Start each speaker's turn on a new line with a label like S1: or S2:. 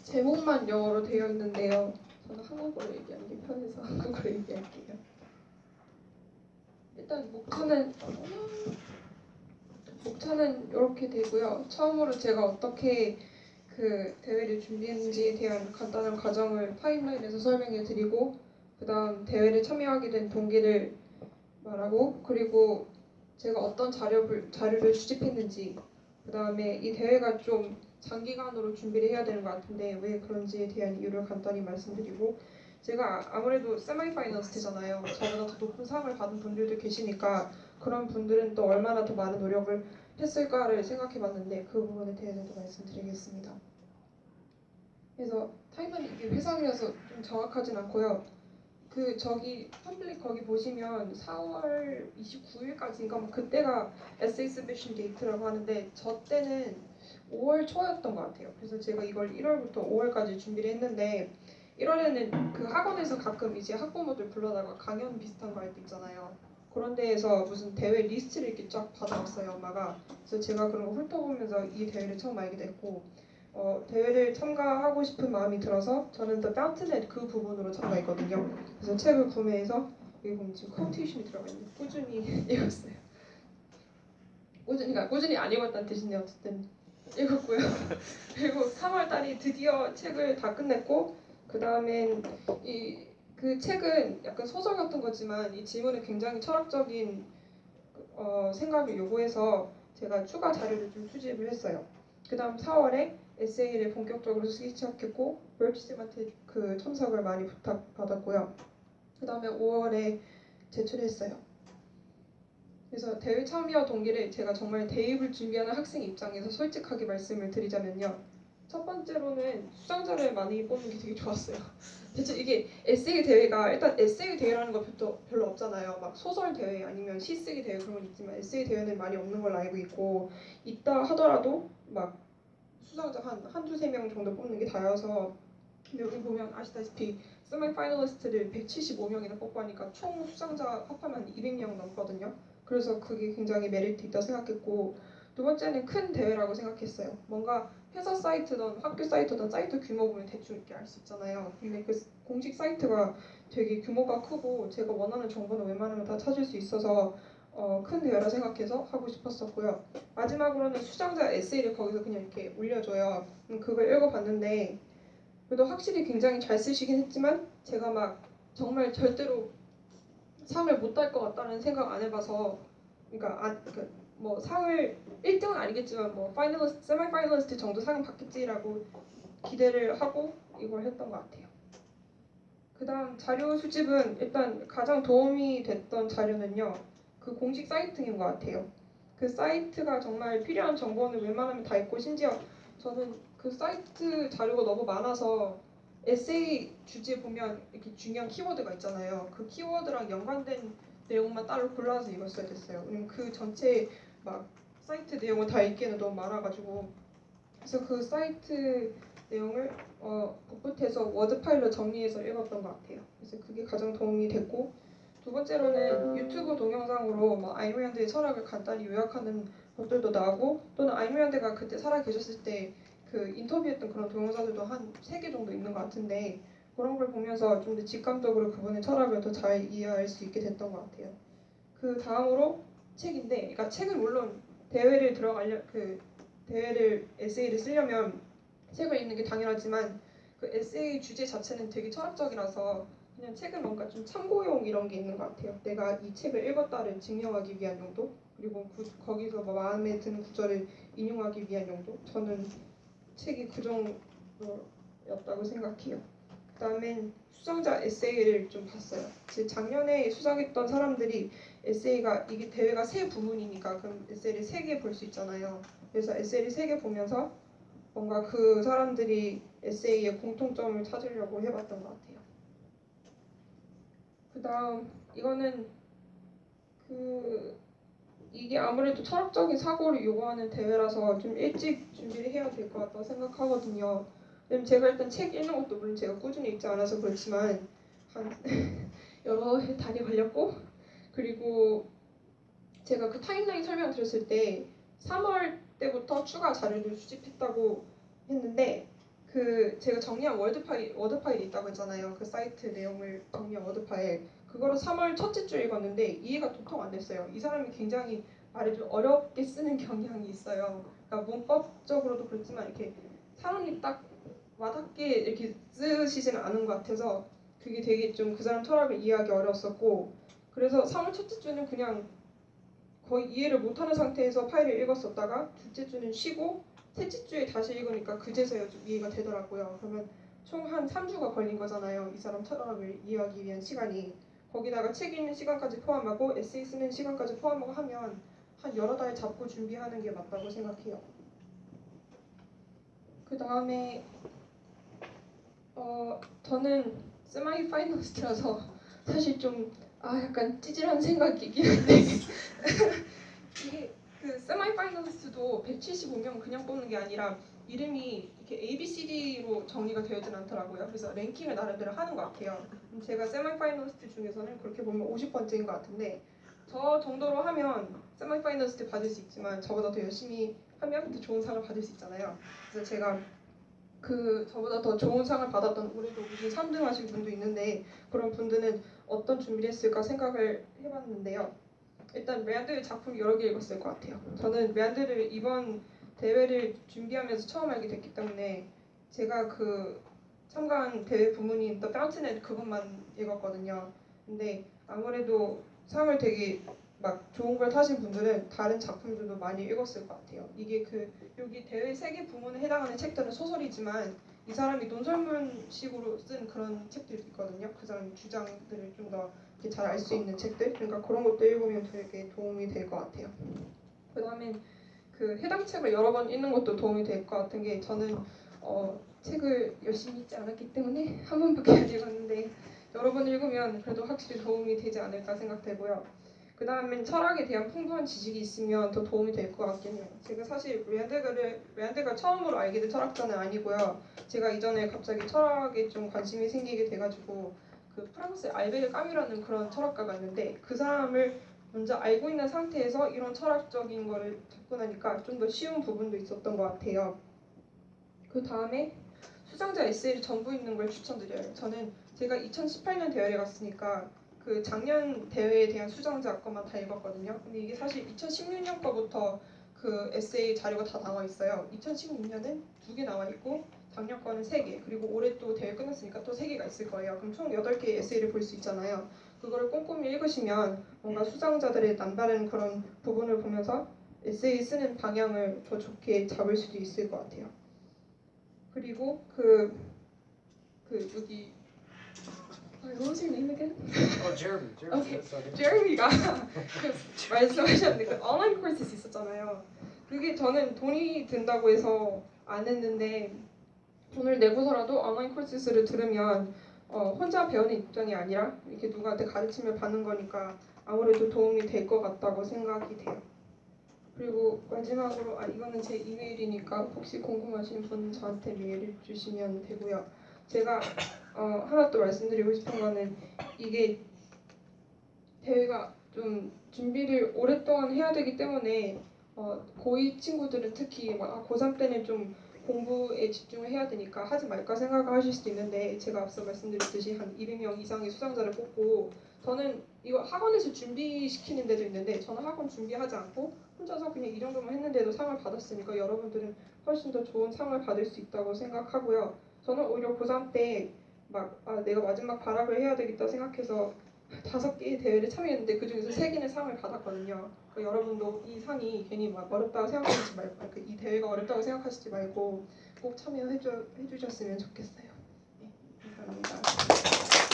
S1: 제목만 영어로 되어 있는데요. 저는 한국어로 얘기하는 게 편해서 한국어로 얘기할게요. 일단 목차는 이렇게 되고요. 처음으로 제가 어떻게 그 대회를 준비했는지에 대한 간단한 과정을 타임라인에서 설명해 드리고, 그 다음 대회를 참여하게 된 동기를 말하고, 그리고 제가 어떤 자료를 수집했는지, 그 다음에 이 대회가 좀 장기간으로 준비를 해야 되는 것 같은데 왜 그런지에 대한 이유를 간단히 말씀드리고, 제가 아무래도 세미파이널리스트잖아요. 저보다 더 높은 상을 받은 분들도 계시니까 그런 분들은 또 얼마나 더 많은 노력을 했을까를 생각해봤는데 그 부분에 대해서도 말씀드리겠습니다. 그래서 타임라인 이게 회상이라서 좀 정확하진 않고요. 그 저기 텀블릿 거기 보시면 4월 29일까지인가 뭐 그때가 에세이 서비션 데이트라고 하는데 저 때는 5월 초였던 것 같아요. 그래서 제가 이걸 1월부터 5월까지 준비를 했는데 1월에는 그 학원에서 가끔 이제 학부모들 불러다가 강연 비슷한 거 할 때 있잖아요. 그런 데에서 무슨 대회 리스트를 이렇게 쫙 받아왔어요, 엄마가. 그래서 제가 그런 거 훑어보면서 이 대회를 처음 알게 됐고, 대회를 참가하고 싶은 마음이 들어서 저는 The Fountainhead 그 부분으로 참가했거든요. 그래서 책을 구매해서 여기 보면 지금 쿼테이션이 들어가 있는데 꾸준히 읽었어요. 꾸준히 안 읽었다는 뜻인데 어쨌든 읽었고요. 그리고 3월 달이 드디어 책을 다 끝냈고, 그 다음엔 그 책은 약간 소설 같은 거지만 이 질문은 굉장히 철학적인 생각을 요구해서 제가 추가 자료를 좀 수집을 했어요. 그 다음 4월에 에세이를 본격적으로 쓰기 시작했고 웰치쌤한테 그 첨삭을 많이 부탁받았고요. 그 다음에 5월에 제출했어요. 그래서 대회 참여 동기를 제가 정말 대입을 준비하는 학생 입장에서 솔직하게 말씀을 드리자면요. 첫 번째로는 수상자를 많이 뽑는 게 되게 좋았어요. 대체 이게 에세이 대회가 일단 에세이 대회라는 것부터 별로 없잖아요. 막 소설 대회 아니면 시 쓰기 대회 그런 건 있지만 에세이 대회는 많이 없는 걸로 알고 있고, 있다 하더라도 막 수상자 한 두세 명 정도 뽑는 게 다여서. 근데 여기 보면 아시다시피 세미 파이널리스트를 175명이나 뽑고 하니까 총 수상자 합하면 200명 넘거든요. 그래서 그게 굉장히 메리트 있다 생각했고, 두 번째는 큰 대회라고 생각했어요. 뭔가 회사 사이트든 학교 사이트든 사이트 규모 보면 대충 이렇게 알 수 있잖아요. 근데 그 공식 사이트가 되게 규모가 크고 제가 원하는 정보는 웬만하면 다 찾을 수 있어서 큰 대회라 생각해서 하고 싶었었고요. 마지막으로는 수상자 에세이를 거기서 그냥 이렇게 올려줘요. 그걸 읽어봤는데 그래도 확실히 굉장히 잘 쓰시긴 했지만 제가 막 정말 절대로 상을 못 딸 것 같다는 생각 안 해봐서, 그러니까 뭐 상을 1등은 아니겠지만 뭐 파이널리스트, 세미 파이널리스트 정도 상은 받겠지라고 기대를 하고 이걸 했던 것 같아요. 그 다음 자료 수집은 일단 가장 도움이 됐던 자료는요, 그 공식 사이트인 것 같아요. 그 사이트가 정말 필요한 정보는 웬만하면 다 있고, 심지어 저는 그 사이트 자료가 너무 많아서 에세이 주제 보면 이렇게 중요한 키워드가 있잖아요. 그 키워드랑 연관된 내용만 따로 골라서 읽었어야 됐어요. 왜냐면 그 전체 막 사이트 내용을 다 읽기에는 너무 많아가지고. 그래서 그 사이트 내용을 복붙해서 워드 파일로 정리해서 읽었던 것 같아요. 그래서 그게 가장 도움이 됐고, 두 번째로는 유튜브 동영상으로 뭐 아이노현대의 철학을 간단히 요약하는 것들도 나오고, 또는 아이노현대가 그때 살아 계셨을 때 그 인터뷰했던 그런 동영상들도 한 3개 정도 있는 것 같은데, 그런 걸 보면서 좀 더 직감적으로 그분의 철학을 더 잘 이해할 수 있게 됐던 것 같아요. 그 다음으로 책인데, 그러니까 책은 물론 대회를 에세이를 쓰려면 책을 읽는 게 당연하지만 그 에세이 주제 자체는 되게 철학적이라서 그냥 책은 뭔가 좀 참고용 이런 게 있는 것 같아요. 내가 이 책을 읽었다를 증명하기 위한 용도, 그리고 거기서 뭐 마음에 드는 구절을 인용하기 위한 용도. 저는 책이 그 정도였다고 생각해요. 그 다음엔 수상자 에세이를 좀 봤어요. 작년에 수상했던 사람들이 에세이가, 이게 대회가 3부문이니까 그럼 에세이를 3개 볼 수 있잖아요. 그래서 에세이를 3개 보면서 뭔가 그 사람들이 에세이의 공통점을 찾으려고 해봤던 것 같아요. 그 다음 이거는 이게 아무래도 철학적인 사고를 요구하는 대회라서 좀 일찍 준비를 해야 될 것 같다고 생각하거든요. 왜냐면 제가 일단 책 읽는 것도 물론 제가 꾸준히 읽지 않아서 그렇지만 한 여러 달이 걸렸고, 그리고 제가 그 타임라인 설명 드렸을 때 3월 때부터 추가 자료를 수집했다고 했는데 제가 정리한 워드 파일이 있다고 했잖아요. 그 사이트 내용을 정리한 워드 파일. 그거를 3월 첫째 주에 읽었는데 이해가 도통 안 됐어요. 이 사람이 굉장히 말을 좀 어렵게 쓰는 경향이 있어요. 그러니까 문법적으로도 그렇지만 이렇게 사람이 딱 와닿게 이렇게 쓰시지는 않은 것 같아서 그게 되게 좀 그 사람 철학을 이해하기 어려웠었고, 그래서 3월 첫째 주는 그냥 거의 이해를 못하는 상태에서 파일을 읽었었다가 둘째 주는 쉬고 셋째 주에 다시 읽으니까 그제서야 좀 이해가 되더라고요. 그러면 총 한 3주가 걸린 거잖아요. 이 사람 철학을 이해하기 위한 시간이. 거기다가 책 읽는 시간까지 포함하고 에세이 쓰는 시간까지 포함하고 하면 한 여러 달 잡고 준비하는 게 맞다고 생각해요. 그 다음에 저는 세마이 파이널리스트라서 사실 좀 약간 찌질한 생각이긴 한데 이게 그 세마이 파이널리스트도 175명 그냥 뽑는 게 아니라 이름이 이렇게 ABCD로 정리가 되어있진 않더라고요. 그래서 랭킹을 나름대로 하는 것 같아요. 제가 세마이 파이널리스트 중에서는 그렇게 보면 50번째인 것 같은데, 저 정도로 하면 세마이 파이널리스트 받을 수 있지만 저보다 더 열심히 하면 더 좋은 상을 받을 수 있잖아요. 그래서 제가 저보다 더 좋은 상을 받았던 올해도 무슨 3등 하신 분도 있는데 그런 분들은 어떤 준비를 했을까 생각을 해봤는데요. 일단 랜드 작품 여러 개 읽었을 것 같아요. 저는 랜드를 이번 대회를 준비하면서 처음 알게 됐기 때문에 제가 참가한 대회 부문인 The Fountainhead 그것만 읽었거든요. 근데 아무래도 상을 되게 막 좋은 걸 타신 분들은 다른 작품들도 많이 읽었을 것 같아요. 이게 여기 대회 3개 부문에 해당하는 책들은 소설이지만 이 사람이 논설문식으로 쓴 그런 책들도 있거든요. 그 사람의 주장들을 좀 더 잘 알 수 있는 책들. 그러니까 그런 것도 읽으면 되게 도움이 될 것 같아요. 그 다음에 해당 책을 여러 번 읽는 것도 도움이 될 것 같은 게, 저는 책을 열심히 읽지 않았기 때문에 한 번밖에 안 읽었는데 여러 번 읽으면 그래도 확실히 도움이 되지 않을까 생각되고요. 그 다음엔 철학에 대한 풍부한 지식이 있으면 더 도움이 될 것 같긴 해요. 제가 사실 르얀드가 처음으로 알게 된 철학자는 아니고요. 제가 이전에 갑자기 철학에 좀 관심이 생기게 돼가지고 프랑스 알베르 까뮈라는 그런 철학가가 있는데 그 사람을 먼저 알고 있는 상태에서 이런 철학적인 거를 접근하니까 좀 더 쉬운 부분도 있었던 것 같아요. 그 다음에 수상자 에세이를 전부 읽는 걸 추천드려요. 저는 제가 2018년 대회에 갔으니까 작년 대회에 대한 수상자 것만 다 읽었거든요. 근데 이게 사실 2016년 거부터 에세이 자료가 다 나와 있어요. 2016년은 2개 나와 있고 작년 거는 3개, 그리고 올해 또 대회 끝났으니까 또 3개가 있을 거예요. 그럼 총 8개의 에세이를 볼 수 있잖아요. 그거를 꼼꼼히 읽으시면 뭔가 수상자들의 남다른 그런 부분을 보면서 에세이 쓰는 방향을 더 좋게 잡을 수도 있을 것 같아요. 그리고 여기 what was your name again?
S2: Jeremy.
S1: Okay. 제레미가 말씀하셨는데 온라인 코र्스 있었잖아요. 그게 저는 돈이 든다고 해서 안 했는데 돈을 내고서라도 온라인 코र्스를 들으면 혼자 배우는 입장이 아니라 이렇게 누구한테 가르침을 받는 거니까 아무래도 도움이 될 것 같다고 생각이 돼요. 그리고 마지막으로 이거는 제 이메일이니까 혹시 궁금하신 분 저한테 메일 주시면 되고요. 제가 하나 또 말씀드리고 싶은 거는 이게 대회가 좀 준비를 오랫동안 해야 되기 때문에 고2 친구들은 특히 고3 때는 좀 공부에 집중을 해야 되니까 하지 말까 생각을 하실 수도 있는데, 제가 앞서 말씀드렸듯이 한 200명 이상의 수상자를 뽑고, 저는 이거 학원에서 준비시키는 데도 있는데 저는 학원 준비하지 않고 혼자서 그냥 이 정도만 했는데도 상을 받았으니까 여러분들은 훨씬 더 좋은 상을 받을 수 있다고 생각하고요. 저는 오히려 고3 때 내가 마지막 발악을 해야 되겠다 생각해서 5개의 대회를 참여했는데 그 중에서 3개는 상을 받았거든요. 그러니까 여러분도 이 상이 괜히 어렵다고 생각하시지 말고, 이 대회가 어렵다고 생각하시지 말고 꼭 참여해 주셨으면 좋겠어요. 네, 감사합니다.